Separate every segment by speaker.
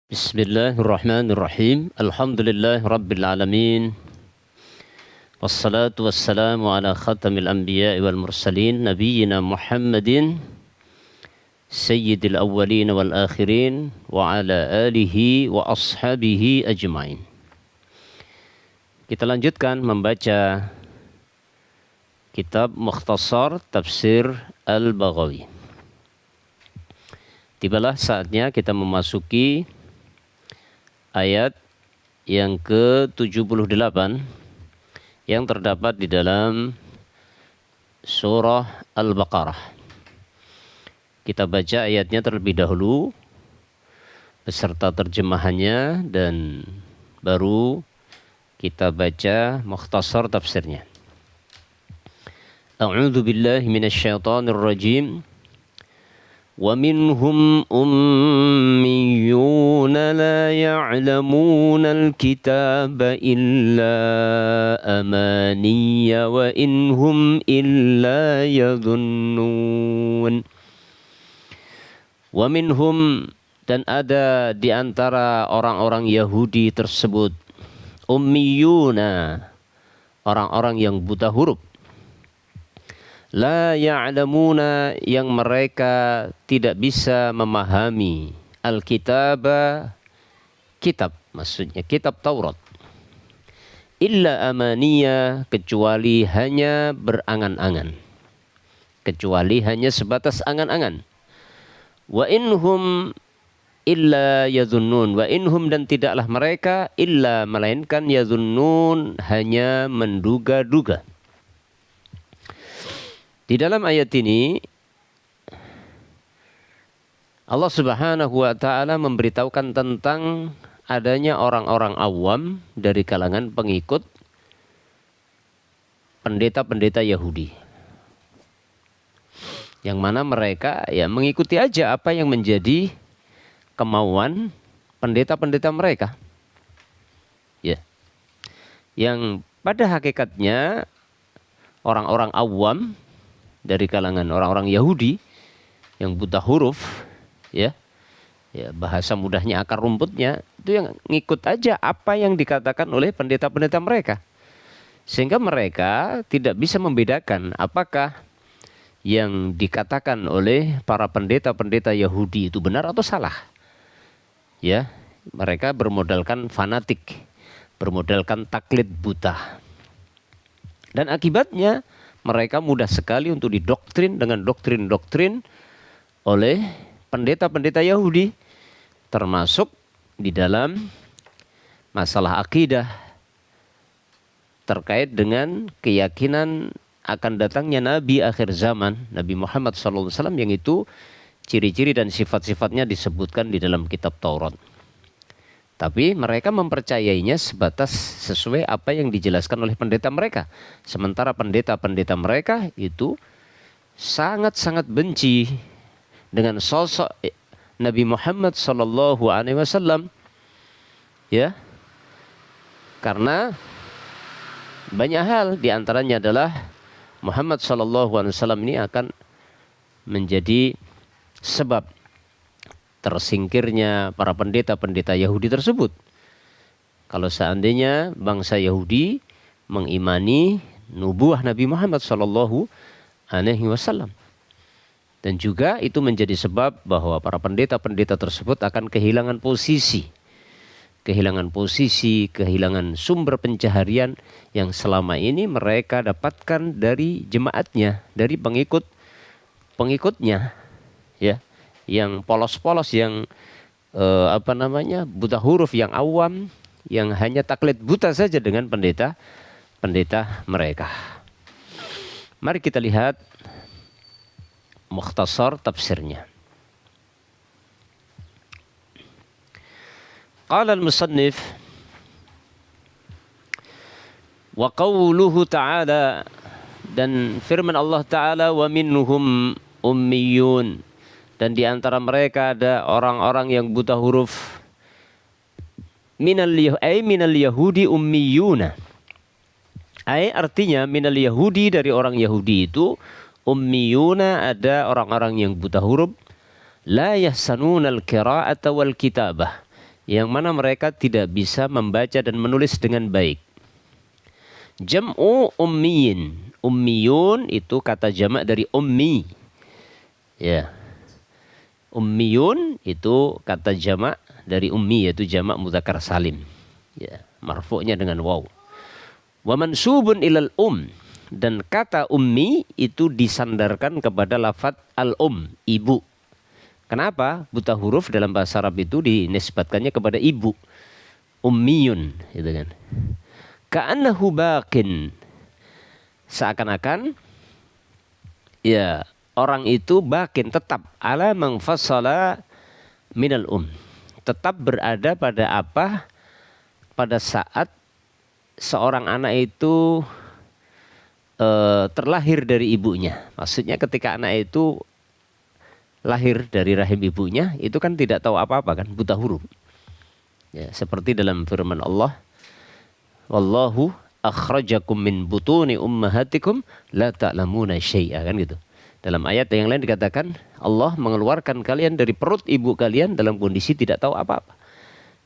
Speaker 1: Bismillahirrahmanirrahim. Alhamdulillah Rabbil Alamin. Wassalatu wassalamu ala khatamil anbiya wal mursalin. Nabiyyina Muhammadin Sayyidil awwalin wal akhirin. Wa ala alihi wa ashabihi ajma'in. Kita lanjutkan membaca kitab Mukhtasar Tafsir Al-Baghawi. Tibalah saatnya kita memasuki ayat yang ke-78 yang terdapat di dalam surah Al-Baqarah. Kita baca ayatnya terlebih dahulu beserta terjemahannya dan baru kita baca mukhtasar tafsirnya. A'udzu billahi minasyaitonir rajim. وَمِنْهُمْ أُمِّيُّونَ لَا يَعْلَمُونَ الْكِتَابَ إِلَّا أَمَانِيَّ وَإِنْ هُمْ إِلَّا يَظُنُّونَ. وَمِنْهُمْ, dan ada di antara orang-orang Yahudi tersebut, ummiyuna, orang-orang yang buta huruf. La ya'lamuna, yang mereka tidak bisa memahami al-kitaba, kitab, maksudnya kitab Taurat. Illa amaniya, kecuali hanya berangan-angan, kecuali hanya sebatas angan-angan. Wa inhum illa yadhunnun, wa inhum, dan tidaklah mereka illa, melainkan yadhunnun, hanya menduga-duga. Di dalam ayat ini Allah Subhanahu wa taala memberitahukan tentang adanya orang-orang awam dari kalangan pengikut pendeta-pendeta Yahudi, yang mana mereka mengikuti aja apa yang menjadi kemauan pendeta-pendeta mereka. Yang pada hakikatnya orang-orang awam dari kalangan orang-orang Yahudi yang buta huruf, bahasa mudahnya akar rumputnya, itu yang ngikut aja apa yang dikatakan oleh pendeta-pendeta mereka. Sehingga mereka tidak bisa membedakan apakah yang dikatakan oleh para pendeta-pendeta Yahudi itu benar atau salah. Mereka bermodalkan fanatik, bermodalkan taklid buta. Dan akibatnya mereka mudah sekali untuk didoktrin dengan doktrin-doktrin oleh pendeta-pendeta Yahudi, termasuk di dalam masalah akidah terkait dengan keyakinan akan datangnya Nabi akhir zaman, Nabi Muhammad SAW, yang itu ciri-ciri dan sifat-sifatnya disebutkan di dalam kitab Taurat. Tapi mereka mempercayainya sebatas sesuai apa yang dijelaskan oleh pendeta mereka. Sementara pendeta-pendeta mereka itu sangat-sangat benci dengan sosok Nabi Muhammad SAW. Karena banyak hal, diantaranya adalah Muhammad SAW ini akan menjadi sebab tersingkirnya para pendeta-pendeta Yahudi tersebut. Kalau seandainya bangsa Yahudi mengimani nubuah Nabi Muhammad SAW, dan juga itu menjadi sebab bahwa para pendeta-pendeta tersebut akan kehilangan posisi, kehilangan sumber pencaharian yang selama ini mereka dapatkan dari jemaatnya, dari pengikutnya, yang polos-polos, yang buta huruf, yang awam, yang hanya taklid buta saja dengan pendeta mereka. Mari kita lihat mukhtasar tafsirnya. Qala al-musannif wa qawluhu ta'ala, dan firman Allah Ta'ala, wa minhum ummiyun, dan di antara mereka ada orang-orang yang buta huruf. Minal Yahudi ummiyuna. Artinya minal Yahudi, dari orang Yahudi itu, ummiyuna, ada orang-orang yang buta huruf. La yahsanunal qira'ata wal kitabah, yang mana mereka tidak bisa membaca dan menulis dengan baik. Jam'u ummiyin. Ummiyun itu kata jamak dari ummi. Ya. Ummiyun itu kata jamak dari ummi, yaitu jamak mudzakkar salim. Ya, marfu'nya dengan waw. Wa mansubun ilal dan kata ummi itu disandarkan kepada lafadz al ibu. Kenapa? Buta huruf dalam bahasa Arab itu dinisbatkannya kepada ibu. Ummiyun, gitu kan. Ka'annahu baqin. Seakan-akan ya orang itu bakin tetap ala mangfassala minal tetap berada pada apa pada saat seorang anak itu terlahir dari ibunya. Maksudnya ketika anak itu lahir dari rahim ibunya itu kan tidak tahu apa-apa kan, buta huruf. Ya, seperti dalam firman Allah, wallahu akhrajakum min butuni ummahatikum la ta'lamuna syai'a, kan gitu. Dalam ayat yang lain dikatakan Allah mengeluarkan kalian dari perut ibu kalian dalam kondisi tidak tahu apa-apa.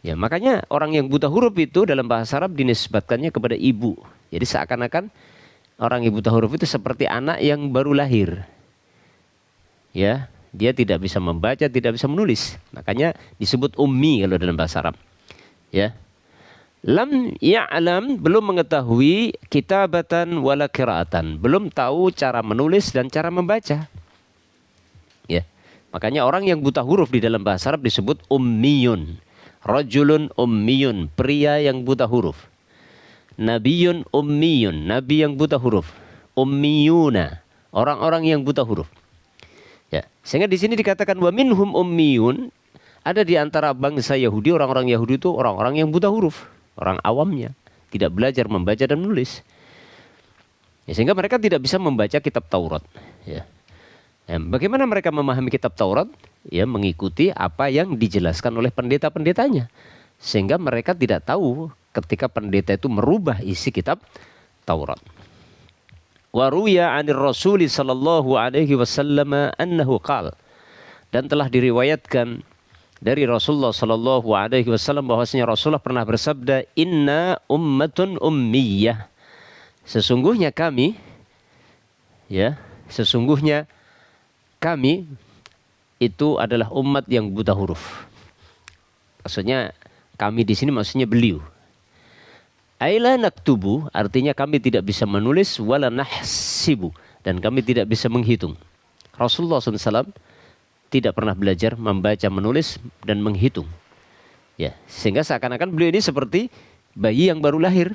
Speaker 1: Ya, makanya orang yang buta huruf itu dalam bahasa Arab dinisbatkannya kepada ibu. Jadi seakan-akan orang yang buta huruf itu seperti anak yang baru lahir. Ya, dia tidak bisa membaca, tidak bisa menulis. Makanya disebut ummi kalau dalam bahasa Arab. Ya. Lam ya'lam, belum mengetahui kitabatan wala qira'atan, belum tahu cara menulis dan cara membaca. Ya. Makanya orang yang buta huruf di dalam bahasa Arab disebut ummiyun. Rajulun ummiyun, pria yang buta huruf. Nabiyun ummiyun, nabi yang buta huruf. Ummiyuna, orang-orang yang buta huruf. Ya, sehingga di sini dikatakan wa minhum ummiyun, ada di antara bangsa Yahudi, orang-orang Yahudi itu orang-orang yang buta huruf. Orang awamnya tidak belajar membaca dan menulis, ya, sehingga mereka tidak bisa membaca kitab Taurat. Ya. Bagaimana mereka memahami kitab Taurat? Ya, mengikuti apa yang dijelaskan oleh pendeta-pendetanya, sehingga mereka tidak tahu ketika pendeta itu merubah isi kitab Taurat. Wa ruya 'anir Rasul sallallahu alaihi wasallam annahu qala, dan telah diriwayatkan dari Rasulullah sallallahu alaihi wasallam bahwasanya Rasulullah pernah bersabda, inna ummatun ummiyah, sesungguhnya kami, ya, sesungguhnya kami itu adalah umat yang buta huruf. Maksudnya kami di sini maksudnya beliau. Aila naktubu, artinya kami tidak bisa menulis, wala nahsibu, dan kami tidak bisa menghitung. Rasulullah SAW tidak pernah belajar membaca, menulis, dan menghitung. Ya, sehingga seakan-akan beliau ini seperti bayi yang baru lahir.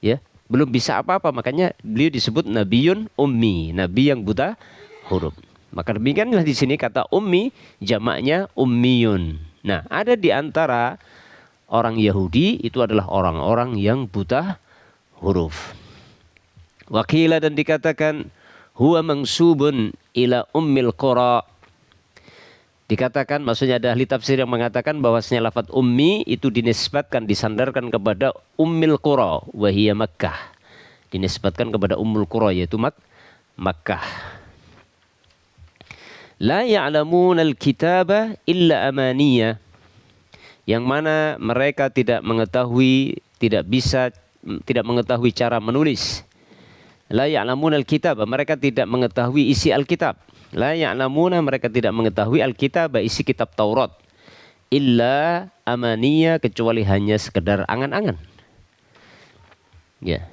Speaker 1: Ya, belum bisa apa-apa, makanya beliau disebut nabiyun ummi, nabi yang buta huruf. Maka demikianlah di sini kata ummi, jamaknya ummiyun. Nah, ada di antara orang Yahudi itu adalah orang-orang yang buta huruf. Wakila, dan dikatakan huwa mangsubun ila ummil qura. Dikatakan, maksudnya ada ahli tafsir yang mengatakan bahwasanya lafaz ummi itu dinisbatkan, disandarkan kepada ummil qura wa hiya Makkah. Dinisbatkan kepada ummul qura, yaitu Makkah. La ya'lamuna al-kitaba illa amaniya, yang mana mereka tidak mengetahui, tidak mengetahui cara menulis. La ya'lamuna al-kitab, mereka tidak mengetahui isi Alkitab. La ya'lamuna, mereka tidak mengetahui Alkitab, isi kitab Taurat. Illa amaniya, kecuali hanya sekedar angan-angan. Ya,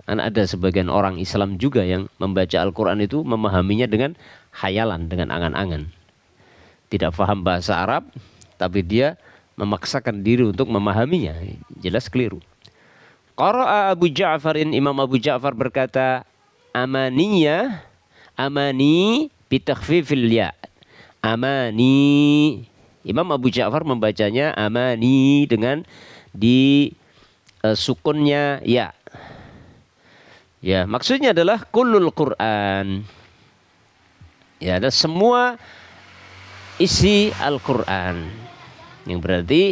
Speaker 1: ada sebagian orang Islam juga yang membaca Al-Quran itu memahaminya dengan khayalan, dengan angan-angan. Tidak paham bahasa Arab, tapi dia memaksakan diri untuk memahaminya. Jelas keliru. Qara'a Abu Ja'farin, Imam Abu Ja'far berkata, amaniya, amani bitakhfifil ya. Amani. Imam Abu Ja'far membacanya amani dengan di sukunnya ya. Ya, maksudnya adalah kullul Quran. Ya, ada semua isi Al-Quran. Yang berarti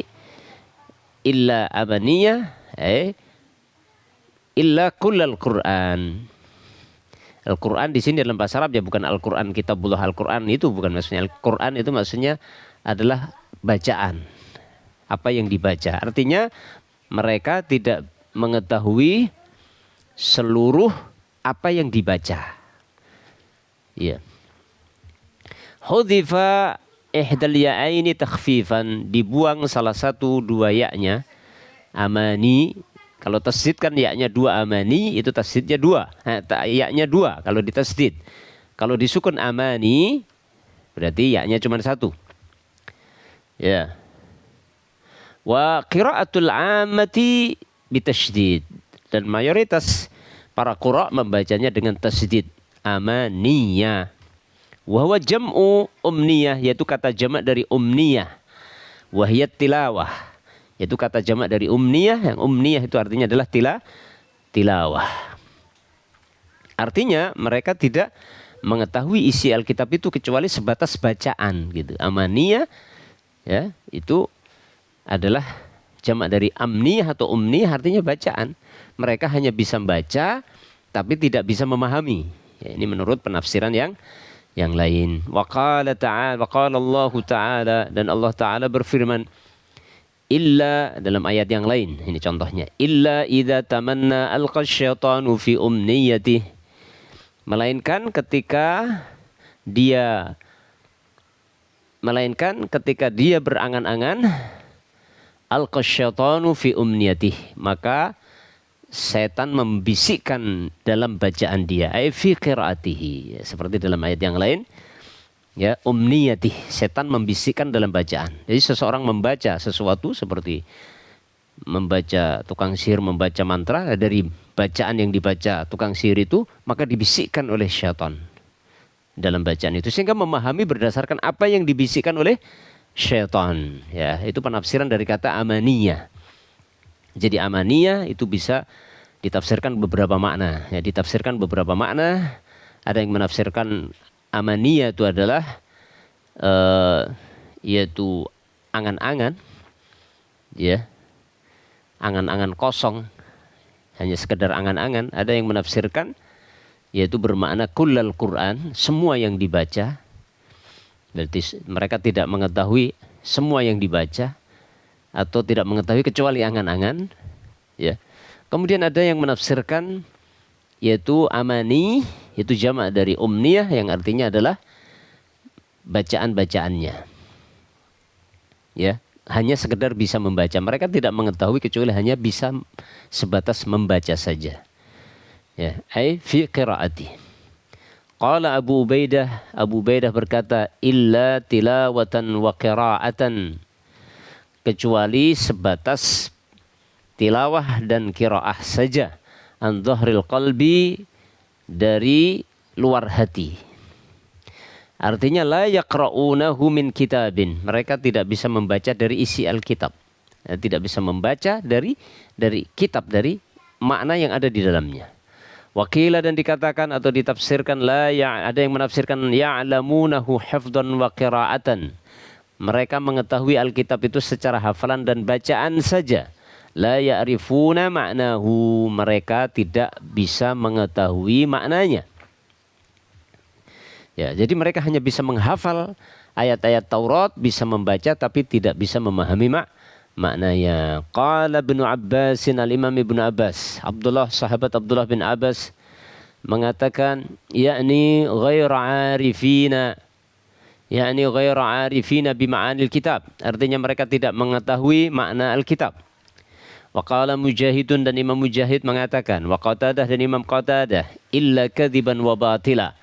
Speaker 1: illa amaniyah, illa kullal Quran. Al-Quran di sini dalam bahasa Arab ya bukan Al-Quran kitabullah, Al-Quran itu bukan maksudnya. Al-Quran itu maksudnya adalah bacaan. apa yang dibaca. Artinya mereka tidak mengetahui seluruh apa yang dibaca. Ya. Hudhifa ihdal ya'aini takhfifan, dibuang salah satu dua ya-nya. Amani, kalau tasdid kan ya-nya dua, amani itu tasdidnya dua. Ya-nya dua kalau ditasdid. Kalau disukun amani berarti ya-nya cuma satu. Ya. Wa qiraatul 'ammati bitasydid, dan mayoritas para qura membacanya dengan tasdid amaniyah. Wa huwa jam'u umniyah, yaitu kata jamak dari umniyah. Wa hiya tilawah, yaitu kata jamak dari umniyah, yang umniyah itu artinya adalah tilawah. Artinya mereka tidak mengetahui isi Alkitab itu kecuali sebatas bacaan gitu. Amaniyah ya, itu adalah jamak dari amniyah atau umniyah, artinya bacaan. Mereka hanya bisa membaca tapi tidak bisa memahami. Ya, ini menurut penafsiran yang lain. Wa qala ta'ala, wa qala Allah Ta'ala, dan Allah Ta'ala berfirman, illa, dalam ayat yang lain, ini contohnya, illa idza tamanna alqa syaitanu fi umniyatih, melainkan ketika dia berangan-angan, alqa syaitanu fi umniyatih, maka setan membisikkan dalam bacaan dia, ay fi qiraatihi, seperti dalam ayat yang lain ya, umniyatih, setan membisikkan dalam bacaan. Jadi seseorang membaca sesuatu seperti membaca tukang sihir membaca mantra, dari bacaan yang dibaca tukang sihir itu maka dibisikkan oleh syaitan dalam bacaan itu, sehingga memahami berdasarkan apa yang dibisikkan oleh syaitan. Ya, itu penafsiran dari kata amaniyah. Jadi amaniyah itu bisa ditafsirkan beberapa makna. Ya, ditafsirkan beberapa makna. Ada yang menafsirkan amaniyah itu adalah yaitu angan-angan, ya, angan-angan kosong, hanya sekedar angan-angan. Ada yang menafsirkan yaitu bermakna kullal Quran, semua yang dibaca. Berarti mereka tidak mengetahui semua yang dibaca, atau tidak mengetahui kecuali angan-angan, ya. Kemudian ada yang menafsirkan yaitu amani, itu jamak dari umniyah, yang artinya adalah bacaan-bacaannya, ya, hanya sekedar bisa membaca. Mereka tidak mengetahui kecuali hanya bisa sebatas membaca saja, ya, ai fi qiraati. Qala Abu Ubaidah berkata, illa tilawatan wa qiraatan, kecuali sebatas tilawah dan qiraah saja, an dhahril qalbi, dari luar hati. Artinya la yaqra'unahu min kitabin, mereka tidak bisa membaca dari isi Alkitab, tidak bisa membaca dari kitab, dari makna yang ada di dalamnya. Wakila, dan dikatakan atau ditafsirkan ada yang menafsirkan ya'lamunahu hifdhan wa qira'atan, mereka mengetahui Alkitab itu secara hafalan dan bacaan saja. La ya'rifuna ma'nahu, mereka tidak bisa mengetahui maknanya. Ya, jadi mereka hanya bisa menghafal ayat-ayat Taurat, bisa membaca tapi tidak bisa memahami maknanya. Qala Ibnu Abbas, al-Imam Ibnu Abbas, sahabat Abdullah bin Abbas mengatakan, yakni ghaira arifina bima'anil kitab, artinya mereka tidak mengetahui makna Alkitab. Wa qala Mujahidun, dan Imam Mujahid mengatakan, wa Qatadah, dan Imam Qatadah, illa kadziban wa batila,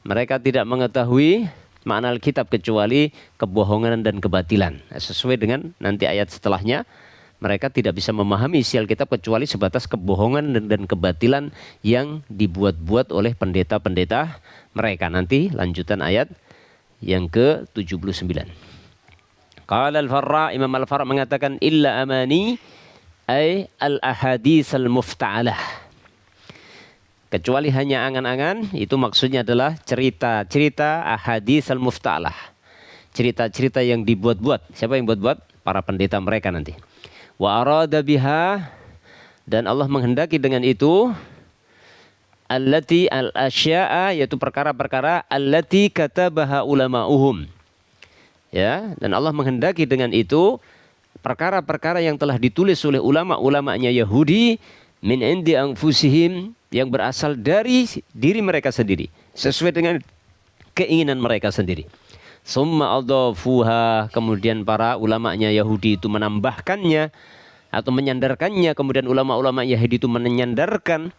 Speaker 1: mereka tidak mengetahui makna Alkitab kecuali kebohongan dan kebatilan. Sesuai dengan nanti ayat setelahnya, mereka tidak bisa memahami isi Alkitab kecuali sebatas kebohongan dan kebatilan yang dibuat-buat oleh pendeta-pendeta mereka. Nanti lanjutan ayat yang ke-79. Qala al-Farra, Imam al-Farra mengatakan, illa amani ay al-ahadits al-mufta'alah, kecuali hanya angan-angan, itu maksudnya adalah cerita-cerita ahadits al-mufta'alah, cerita-cerita yang dibuat-buat. Siapa yang buat-buat? Para pendeta mereka nanti. Wa arada biha, dan Allah menghendaki dengan itu allati al-asya'a, yaitu perkara-perkara allati katabaha ulama'uhum, ya, dan Allah menghendaki dengan itu perkara-perkara yang telah ditulis oleh ulama-ulamanya Yahudi min indi anfusihim, yang berasal dari diri mereka sendiri, sesuai dengan keinginan mereka sendiri. Summa adhafuha, kemudian para ulamanya Yahudi itu menambahkannya atau menyandarkannya, kemudian ulama-ulama Yahudi itu menyandarkan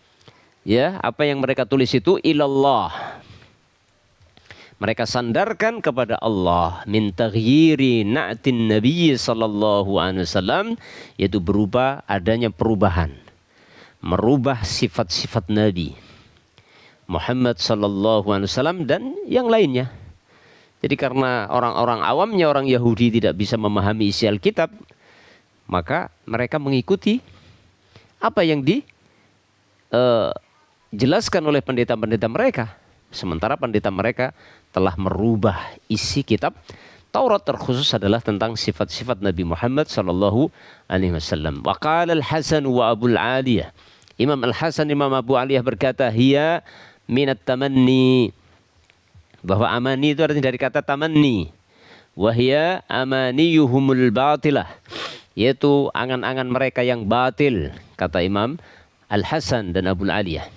Speaker 1: ya apa yang mereka tulis itu ilallah. Mereka sandarkan kepada Allah, min taghyiri na'tin Nabi sallallahu alaihi wasallam, yaitu berupa adanya perubahan, merubah sifat-sifat Nabi Muhammad sallallahu alaihi wasallam dan yang lainnya. Jadi karena orang-orang awamnya, orang Yahudi tidak bisa memahami isi Alkitab, maka mereka mengikuti apa yang dijelaskan oleh pendeta-pendeta mereka. Sementara pendeta mereka telah merubah isi kitab Taurat, terkhusus adalah tentang sifat-sifat Nabi Muhammad sallallahu alaihi wasallam. Wa qala Al-Hasan wa Abu Aliyah. Imam Al-Hasan, Imam Abu Aliyah berkata, hiya minat tamanni. Bahwa amani itu artinya dari kata tamanni. Wa hiya amaniyuhumul batilah. Yaitu angan-angan mereka yang batil, kata Imam Al-Hasan dan Abu Aliyah.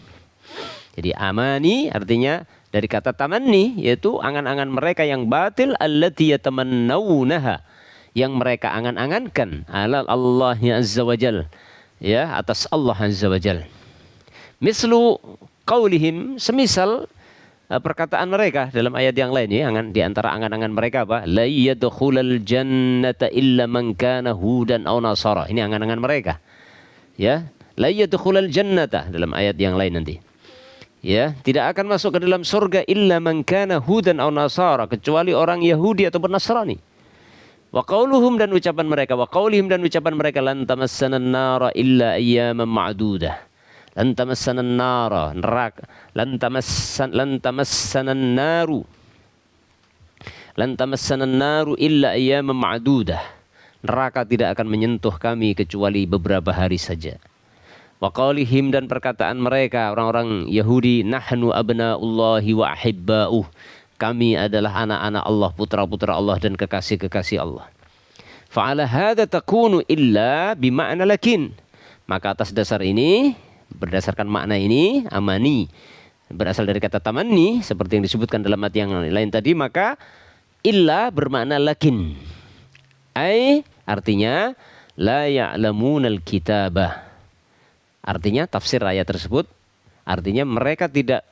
Speaker 1: Jadi amani artinya dari kata tamanni, yaitu angan-angan mereka yang batil, allati yatamannawnaha, yang mereka angan-angankan ala Allah azza wajal, ya, atas Allah azza wajal. Mislu qaulihim, semisal perkataan mereka dalam ayat yang lain, ya, di antara angan-angan mereka apa? La yadkhulal jannata illa man kana hudan aw nasara. Ini angan-angan mereka. Ya, la yadkhulal jannata dalam ayat yang lain nanti. Ya, tidak akan masuk ke dalam surga illa man kana hudan aw nasara, kecuali orang Yahudi atau Nasrani. Wa qauluhum, dan ucapan mereka, wa qaulihim, dan ucapan mereka, lan tamassana an-nara illa ayyaman ma'dudah. Lan tamassana an-nara, neraka, lan tamassana an-naru. Lan tamassana an-naru illa ayyaman ma'dudah. Neraka tidak akan menyentuh kami kecuali beberapa hari saja. Wa qaulihim, dan perkataan mereka orang-orang Yahudi, nahnu abnaullahi wa ahibba'uh, kami adalah anak-anak Allah, putra-putra Allah dan kekasih-kekasih Allah. Fa'ala hadza takunu illa bima'na lakin. Maka atas dasar ini, berdasarkan makna ini, amani berasal dari kata tamanni seperti yang disebutkan dalam ayat yang lain tadi, maka illa bermakna lakin. Ai artinya la ya'lamunal kitabah. Artinya tafsir ayat tersebut artinya mereka tidak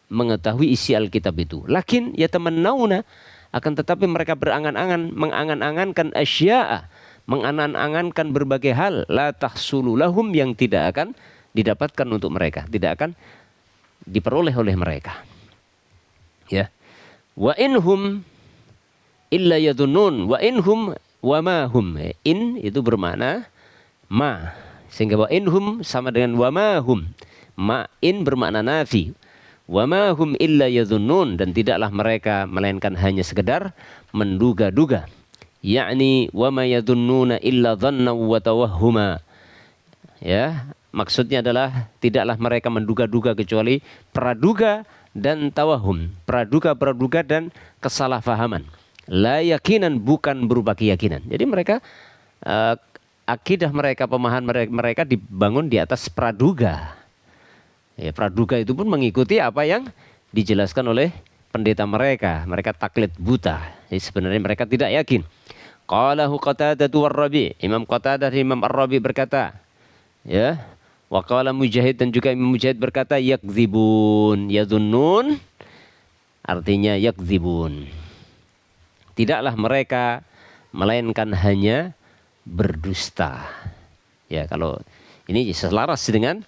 Speaker 1: mengetahui isi Alkitab itu. Lakin yatamannawna, akan tetapi mereka berangan-angan, mengangan-angankan asya'a, mengangan-angankan berbagai hal, la tahsulu lahum, yang tidak akan didapatkan untuk mereka, tidak akan diperoleh oleh mereka. Ya. Wa inhum illa yadhunnun, wa inhum wa ma hum. In itu bermakna ma. Sehingga wa inhum sama dengan wa ma hum. Ma in bermakna nafi. Wa ma hum illa yadhunnun, dan tidaklah mereka melainkan hanya sekedar menduga-duga. Yakni wa ma yadhunnuna illa dhanna wa tawahhuma. Ya, maksudnya adalah tidaklah mereka menduga-duga kecuali praduga dan tawahum. Praduga-praduga dan kesalahpahaman. La yakinan, bukan berupa keyakinan. Jadi mereka akidah mereka, pemahaman mereka dibangun di atas praduga. Ya, praduga itu pun mengikuti apa yang dijelaskan oleh pendeta mereka. Mereka taklid buta. Jadi sebenarnya mereka tidak yakin. Qalahu Qatadah war-Rabi'. Imam Qatadah dan Imam Ar-Rabi' berkata, ya, wa qala Mujahid, dan juga Imam Mujahid berkata, yakdzibun, yadhunnun artinya yakdzibun. Tidaklah mereka melainkan hanya berdusta. Ya, kalau ini selaras dengan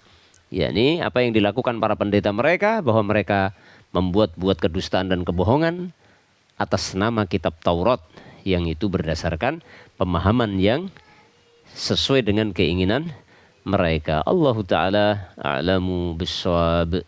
Speaker 1: yakni apa yang dilakukan para pendeta mereka, bahwa mereka membuat-buat kedustaan dan kebohongan atas nama kitab Taurat, yang itu berdasarkan pemahaman yang sesuai dengan keinginan mereka. Allahu ta'ala a'lamu bissawab.